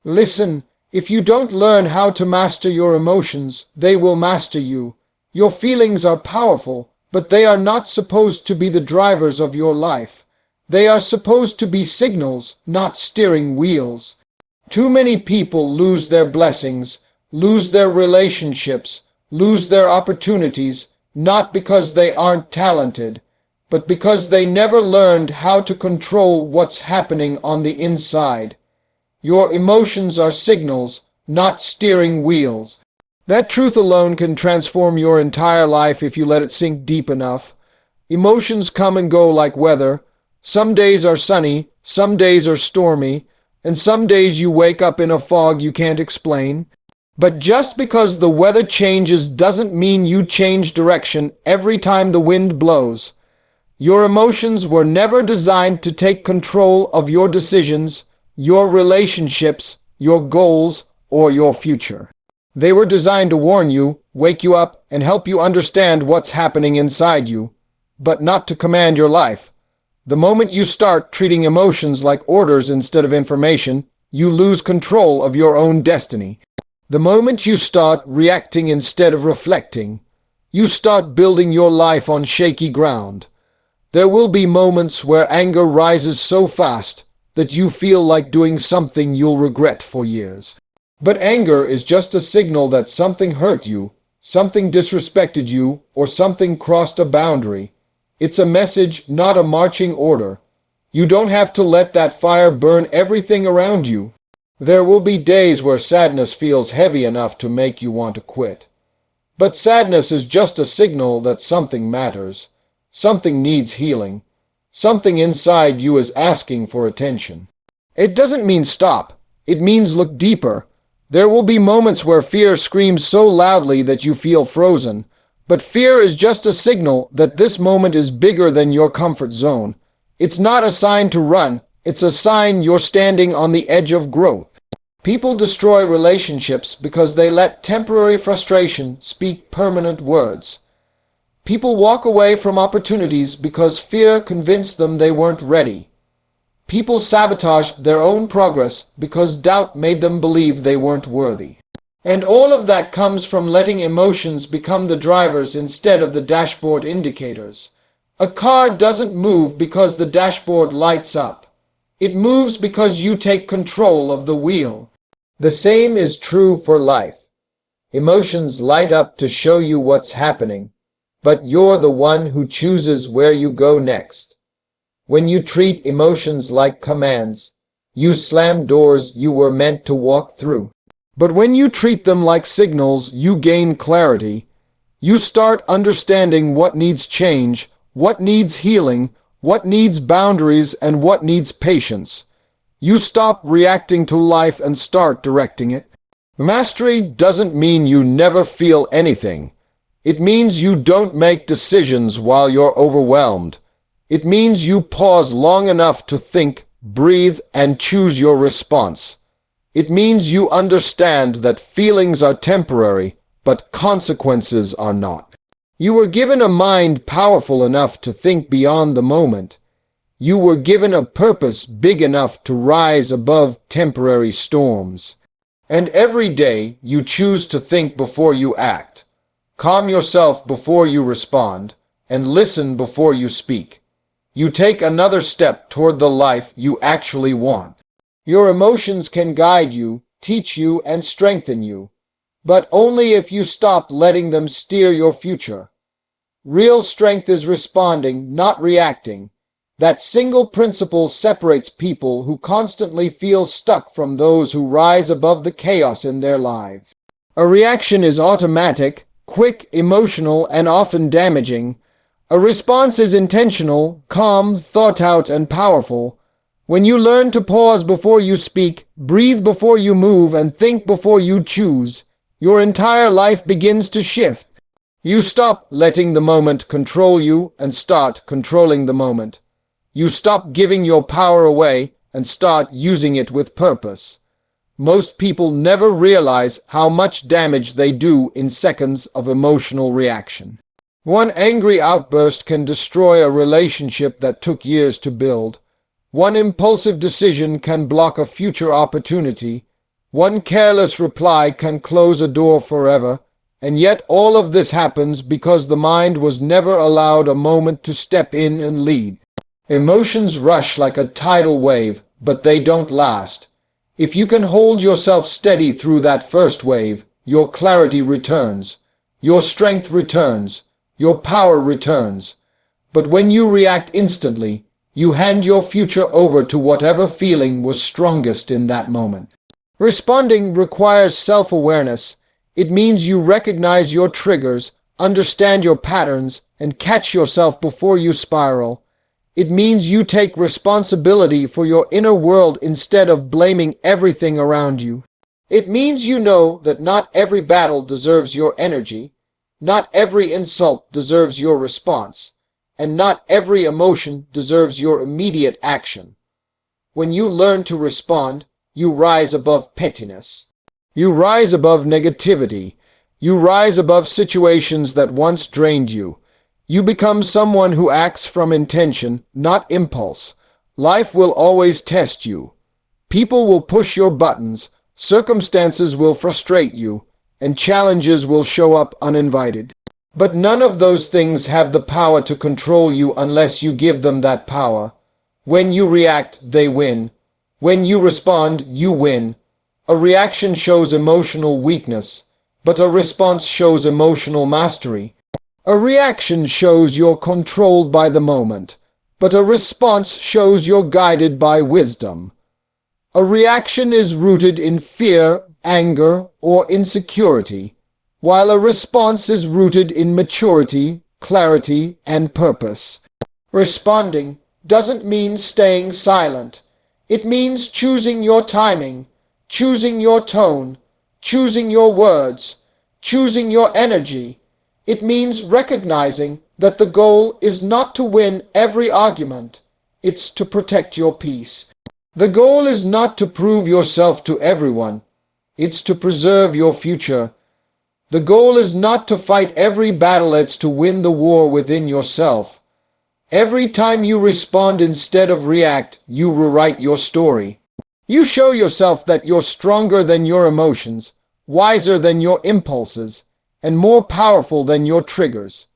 Listen, if you don't learn how to master your emotions, they will master you. Your feelings are powerful, but they are not supposed to be the drivers of your life. They are supposed to be signals, not steering wheels. Too many people lose their blessings, lose their relationships, lose their opportunities, not because they aren't talented, but because they never learned how to control what's happening on the inside. Your emotions are signals, not steering wheels. That truth alone can transform your entire life if you let it sink deep enough. Emotions come and go like weather. Some days are sunny, some days are stormy, and some days you wake up in a fog you can't explain. But just because the weather changes doesn't mean you change direction every time the wind blows. Your emotions were never designed to take control of your decisions, your relationships, your goals, or your future. They were designed to warn you, wake you up, and help you understand what's happening inside you, but not to command your life. The moment you start treating emotions like orders instead of information, you lose control of your own destiny. The moment you start reacting instead of reflecting, you start building your life on shaky ground. There will be moments where anger rises so fast that you feel like doing something you'll regret for years. But anger is just a signal that something hurt you, something disrespected you, or something crossed a boundary. It's a message, not a marching order. You don't have to let that fire burn everything around you. There will be days where sadness feels heavy enough to make you want to quit. But sadness is just a signal that something matters. Something needs healing. Something inside you is asking for attention. It doesn't mean stop. It means look deeper. There will be moments where fear screams so loudly that you feel frozen. But fear is just a signal that this moment is bigger than your comfort zone. It's not a sign to run. It's a sign you're standing on the edge of growth. People destroy relationships because they let temporary frustration speak permanent words. People walk away from opportunities because fear convinced them they weren't ready. People sabotage their own progress because doubt made them believe they weren't worthy. And all of that comes from letting emotions become the drivers instead of the dashboard indicators. A car doesn't move because the dashboard lights up. It moves because you take control of the wheel. The same is true for life. Emotions light up to show you what's happening, but you're the one who chooses where you go next. When you treat emotions like commands, you slam doors you were meant to walk through. But when you treat them like signals, you gain clarity. You start understanding what needs change, what needs healing, what needs boundaries, and what needs patience. You stop reacting to life and start directing it. Mastery doesn't mean you never feel anything. It means you don't make decisions while you're overwhelmed. It means you pause long enough to think, breathe, and choose your response. It means you understand that feelings are temporary, but consequences are not. You were given a mind powerful enough to think beyond the moment. You were given a purpose big enough to rise above temporary storms. And every day you choose to think before you act. Calm yourself before you respond, and listen before you speak. You take another step toward the life you actually want. Your emotions can guide you, teach you, and strengthen you, but only if you stop letting them steer your future. Real strength is responding, not reacting. That single principle separates people who constantly feel stuck from those who rise above the chaos in their lives. A reaction is automatic, quick, emotional, and often damaging. A response is intentional, calm, thought out, and powerful. When you learn to pause before you speak, breathe before you move, and think before you choose, your entire life begins to shift. You stop letting the moment control you and start controlling the moment. You stop giving your power away and start using it with purpose. Most people never realize how much damage they do in seconds of emotional reaction. One angry outburst can destroy a relationship that took years to build. One impulsive decision can block a future opportunity. One careless reply can close a door forever, and yet all of this happens because the mind was never allowed a moment to step in and lead. Emotions rush like a tidal wave, but they don't last. If you can hold yourself steady through that first wave, your clarity returns, your strength returns, your power returns. But when you react instantly, you hand your future over to whatever feeling was strongest in that moment. Responding requires self-awareness. It means you recognize your triggers, understand your patterns, and catch yourself before you spiral. It means you take responsibility for your inner world instead of blaming everything around you. It means you know that not every battle deserves your energy, not every insult deserves your response, and not every emotion deserves your immediate action. When you learn to respond, you rise above pettiness. You rise above negativity. You rise above situations that once drained you. You become someone who acts from intention, not impulse. Life will always test you. People will push your buttons, circumstances will frustrate you, and challenges will show up uninvited. But none of those things have the power to control you unless you give them that power. When you react, they win. When you respond, you win. A reaction shows emotional weakness, but a response shows emotional mastery. A reaction shows you're controlled by the moment, but a response shows you're guided by wisdom. A reaction is rooted in fear, anger, or insecurity, while a response is rooted in maturity, clarity, and purpose. Responding doesn't mean staying silent. It means choosing your timing, choosing your tone, choosing your words, choosing your energy. It means recognizing that the goal is not to win every argument, it's to protect your peace. The goal is not to prove yourself to everyone, it's to preserve your future. The goal is not to fight every battle, it's to win the war within yourself. Every time you respond instead of react, you rewrite your story. You show yourself that you're stronger than your emotions, wiser than your impulses, and more powerful than your triggers.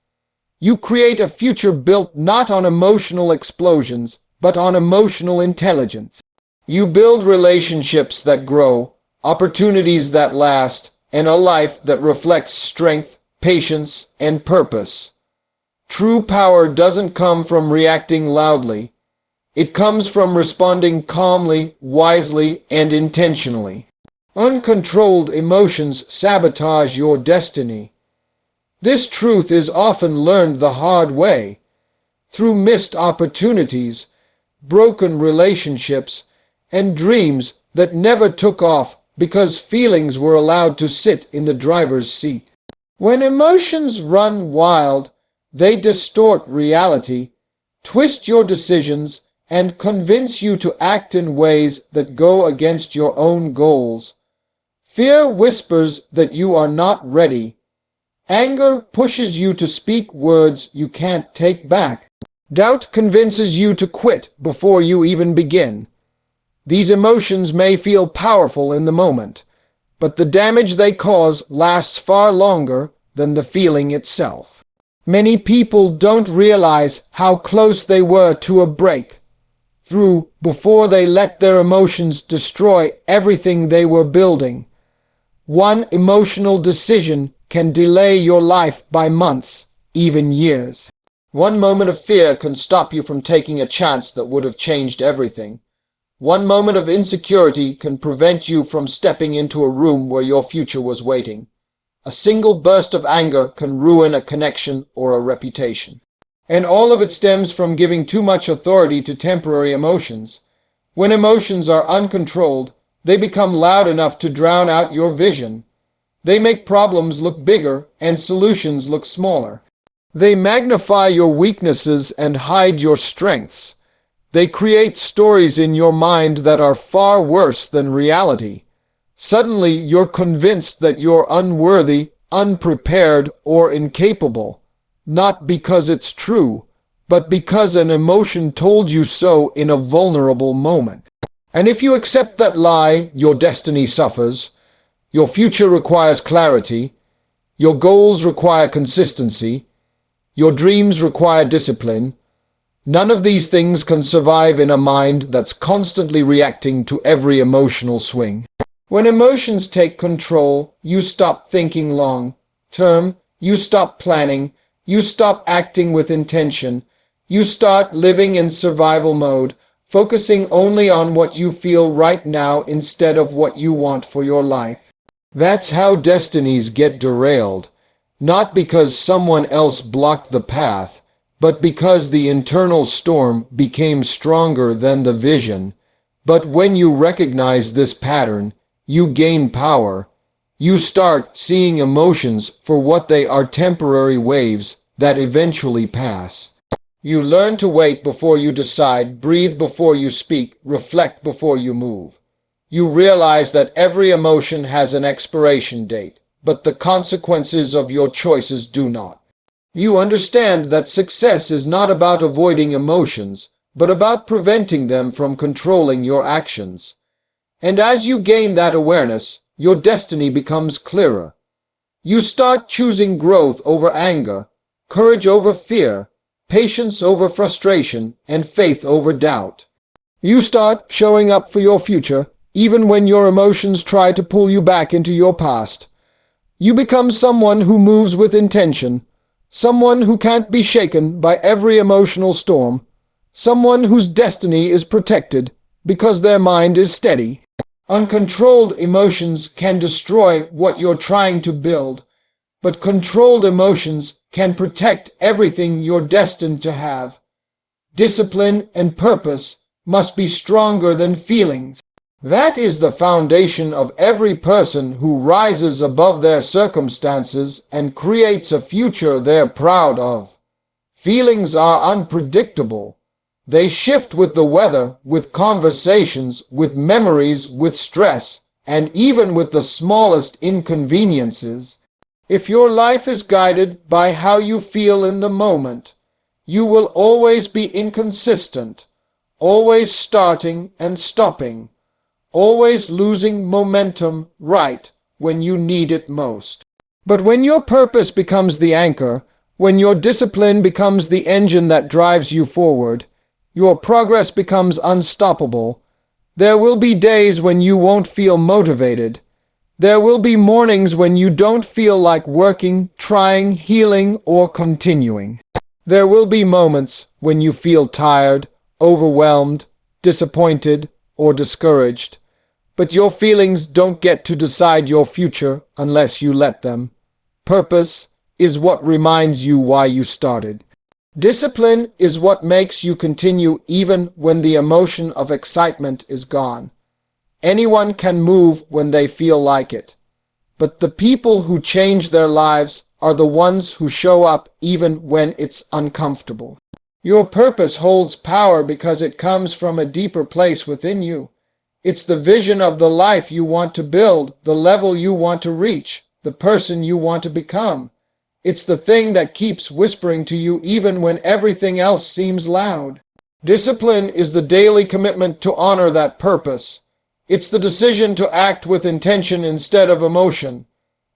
You create a future built not on emotional explosions, but on emotional intelligence. You build relationships that grow, opportunities that last, and a life that reflects strength, patience, and purpose. True power doesn't come from reacting loudly. It comes from responding calmly, wisely, and intentionally. Uncontrolled emotions sabotage your destiny. This truth is often learned the hard way, through missed opportunities, broken relationships, and dreams that never took off because feelings were allowed to sit in the driver's seat. When emotions run wild, they distort reality, twist your decisions, and convince you to act in ways that go against your own goals. Fear whispers that you are not ready. Anger pushes you to speak words you can't take back. Doubt convinces you to quit before you even begin. These emotions may feel powerful in the moment, but the damage they cause lasts far longer than the feeling itself. Many people don't realize how close they were to a breakthrough before they let their emotions destroy everything they were building. One emotional decision can delay your life by months, even years. One moment of fear can stop you from taking a chance that would have changed everything. One moment of insecurity can prevent you from stepping into a room where your future was waiting. A single burst of anger can ruin a connection or a reputation. And all of it stems from giving too much authority to temporary emotions. When emotions are uncontrolled, they become loud enough to drown out your vision. They make problems look bigger and solutions look smaller. They magnify your weaknesses and hide your strengths. They create stories in your mind that are far worse than reality. Suddenly, you're convinced that you're unworthy, unprepared, or incapable, not because it's true, but because an emotion told you so in a vulnerable moment. And if you accept that lie, your destiny suffers, your future requires clarity, your goals require consistency, your dreams require discipline. None of these things can survive in a mind that's constantly reacting to every emotional swing. When emotions take control, you stop thinking long term, you stop planning, you stop acting with intention, you start living in survival mode, focusing only on what you feel right now instead of what you want for your life. That's how destinies get derailed, not because someone else blocked the path, but because the internal storm became stronger than the vision. But when you recognize this pattern, you gain power. You start seeing emotions for what they are, temporary waves that eventually pass. You learn to wait before you decide, breathe before you speak, reflect before you move. You realize that every emotion has an expiration date, but the consequences of your choices do not. You understand that success is not about avoiding emotions, but about preventing them from controlling your actions. And as you gain that awareness, your destiny becomes clearer. You start choosing growth over anger, courage over fear, patience over frustration, and faith over doubt. You start showing up for your future, even when your emotions try to pull you back into your past. You become someone who moves with intention, someone who can't be shaken by every emotional storm, someone whose destiny is protected because their mind is steady. Uncontrolled emotions can destroy what you're trying to build, but controlled emotions can protect everything you're destined to have. Discipline and purpose must be stronger than feelings. That is the foundation of every person who rises above their circumstances and creates a future they're proud of. Feelings are unpredictable. They shift with the weather, with conversations, with memories, with stress, and even with the smallest inconveniences. If your life is guided by how you feel in the moment, you will always be inconsistent, always starting and stopping, always losing momentum right when you need it most. But when your purpose becomes the anchor, when your discipline becomes the engine that drives you forward, your progress becomes unstoppable. There will be days when you won't feel motivated. There will be mornings when you don't feel like working, trying, healing, or continuing. There will be moments when you feel tired, overwhelmed, disappointed, or discouraged. But your feelings don't get to decide your future unless you let them. Purpose is what reminds you why you started. Discipline is what makes you continue even when the emotion of excitement is gone. Anyone can move when they feel like it. But the people who change their lives are the ones who show up even when it's uncomfortable. Your purpose holds power because it comes from a deeper place within you. It's the vision of the life you want to build, the level you want to reach, the person you want to become. It's the thing that keeps whispering to you even when everything else seems loud. Discipline is the daily commitment to honor that purpose. It's the decision to act with intention instead of emotion.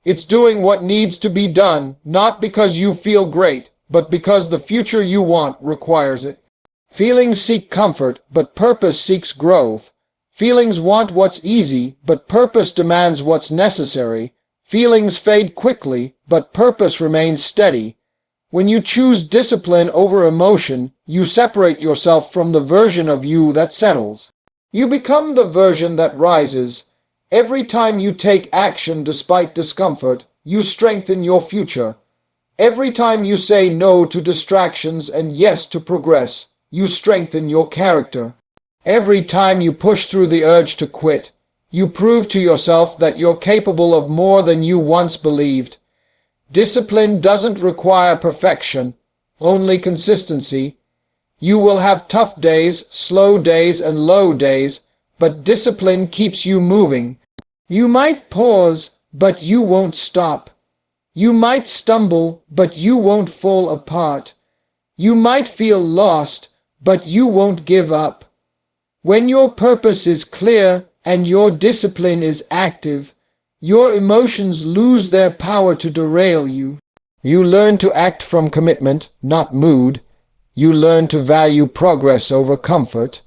It's doing what needs to be done, not because you feel great, but because the future you want requires it. Feelings seek comfort, but purpose seeks growth. Feelings want what's easy, but purpose demands what's necessary. Feelings fade quickly, but purpose remains steady. When you choose discipline over emotion, you separate yourself from the version of you that settles. You become the version that rises. Every time you take action despite discomfort, you strengthen your future. Every time you say no to distractions and yes to progress, you strengthen your character. Every time you push through the urge to quit, you prove to yourself that you're capable of more than you once believed. Discipline doesn't require perfection, only consistency. You will have tough days, slow days, and low days, but discipline keeps you moving. You might pause, but you won't stop. You might stumble, but you won't fall apart. You might feel lost, but you won't give up. When your purpose is clear and your discipline is active, your emotions lose their power to derail you. You learn to act from commitment, not mood. You learn to value progress over comfort.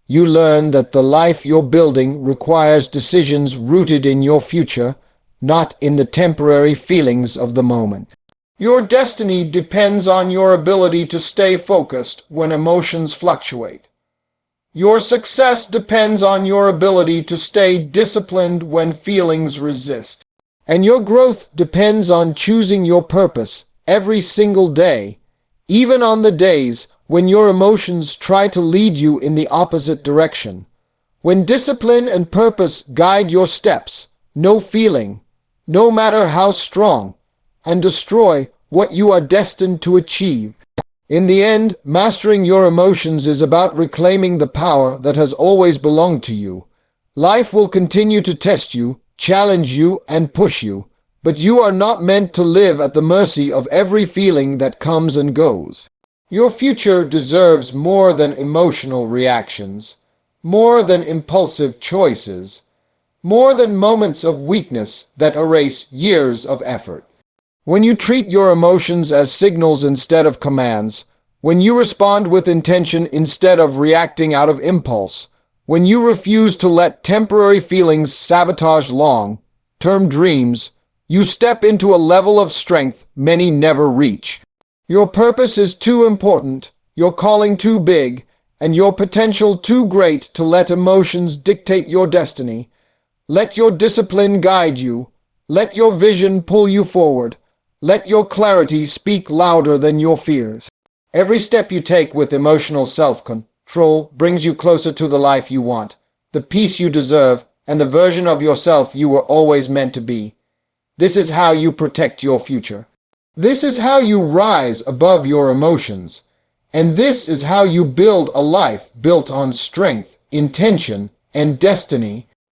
You learn that the life you're building requires decisions rooted in your future, not in the temporary feelings of the moment. Your destiny depends on your ability to stay focused when emotions fluctuate. Your success depends on your ability to stay disciplined when feelings resist. And your growth depends on choosing your purpose every single day, even on the days when your emotions try to lead you in the opposite direction. When discipline and purpose guide your steps, no feeling, no matter how strong, and destroy what you are destined to achieve. In the end, mastering your emotions is about reclaiming the power that has always belonged to you. Life will continue to test you, challenge you, and push you, but you are not meant to live at the mercy of every feeling that comes and goes. Your future deserves more than emotional reactions, more than impulsive choices, more than moments of weakness that erase years of effort. When you treat your emotions as signals instead of commands, when you respond with intention instead of reacting out of impulse, when you refuse to let temporary feelings sabotage long-term dreams, you step into a level of strength many never reach. Your purpose is too important, your calling too big, and your potential too great to let emotions dictate your destiny. Let your discipline guide you. Let your vision pull you forward. Let your clarity speak louder than your fears. Every step you take with emotional self-control brings you closer to the life you want, the peace you deserve, and the version of yourself you were always meant to be. This is how you protect your future. This is how you rise above your emotions. And this is how you build a life built on strength, intention, and destiny.